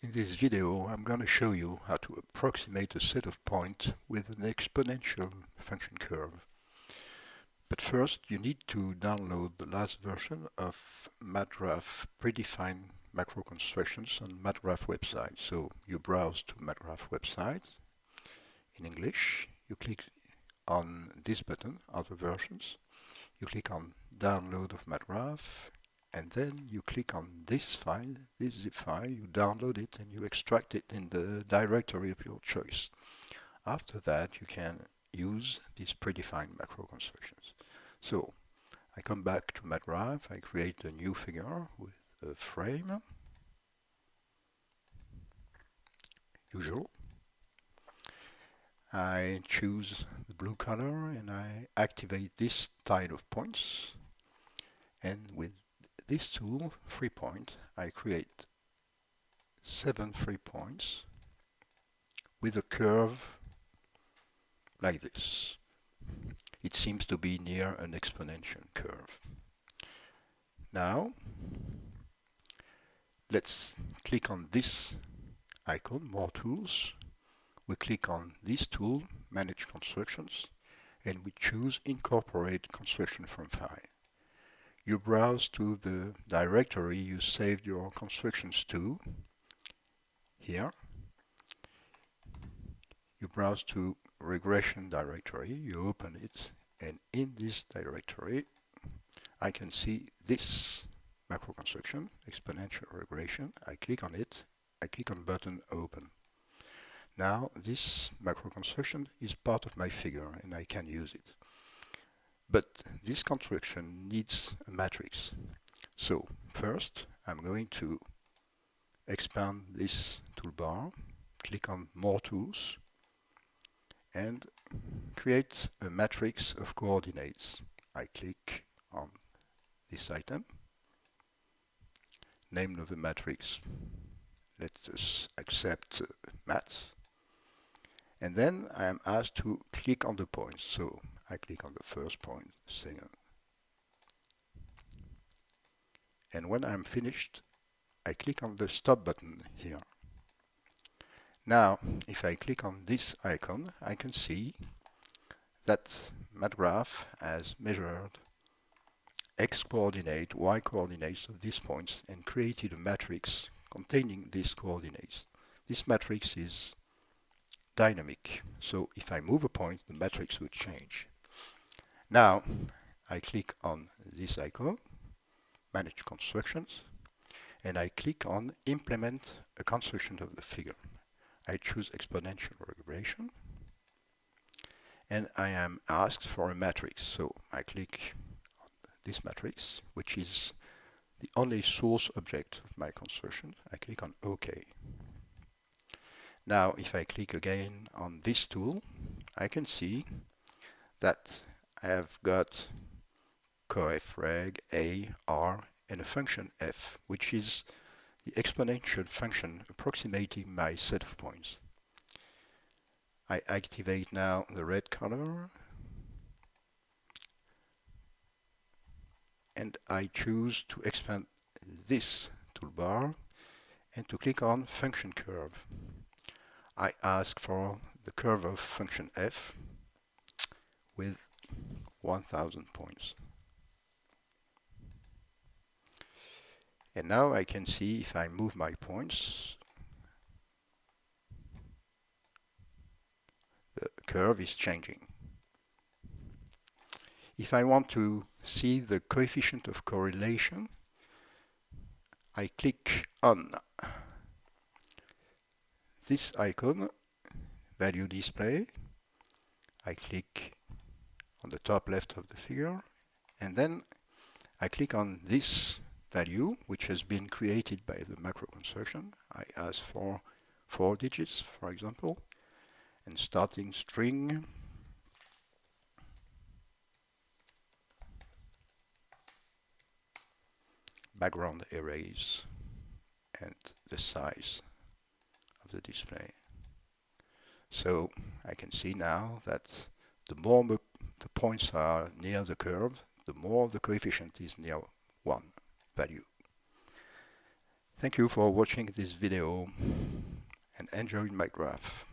In this video, I'm going to show you how to approximate a set of points with an exponential function curve. But first, you need to download the last version of MATLAB Predefined macro constructions on MATLAB website. So you browse to MATLAB website in English. You click on this button, Other Versions. You click on Download of MATLAB. And then you click on this file, this zip file, you download it and you extract it in the directory of your choice. After that, you can use these predefined macro constructions. So I come back to MATLAB, I create a new figure with a frame, usual. I choose the blue color and I activate this tile of points. And with this tool, 3 point, I create 7 3 points with a curve like this. It seems to be near an exponential curve. Now, let's click on this icon, More Tools. We click on this tool, Manage Constructions, and we choose Incorporate Construction from File. You browse to the directory you saved your constructions to. Here, you browse to regression directory, you open it, and in this directory I can see this macro construction, exponential regression. I click on it, I click on button open. Now this macro construction is part of my figure and I can use it. But this construction needs a matrix. So first I'm going to expand this toolbar, click on More Tools, and create a matrix of coordinates. I click on this item, name of the matrix, let us accept math, and then I am asked to click on the points. So I click on the first point, second, and when I'm finished, I click on the stop button here. Now, if I click on this icon, I can see that MATLAB has measured x coordinate, y coordinates of these points and created a matrix containing these coordinates. This matrix is dynamic, so if I move a point, the matrix would change. Now, I click on this icon, Manage Constructions, and I click on Implement a construction of the figure. I choose Exponential Regression, and I am asked for a matrix, so I click on this matrix, which is the only source object of my construction. I click on OK. Now, if I click again on this tool, I can see that I have got coef_reg, a, r, and a function f, which is the exponential function approximating my set of points. I activate now the red color, and I choose to expand this toolbar and to click on Function Curve. I ask for the curve of function f with 1000 points. And now I can see if I move my points, the curve is changing. If I want to see the coefficient of correlation, I click on this icon, Value Display. I click on the top left of the figure, and then I click on this value, which has been created by the macro construction. I ask for 4 digits, for example, and starting string, background erase, and the size of the display. So I can see now that the more the points are near the curve, the more the coefficient is near 1 value. Thank you for watching this video and enjoy my graph.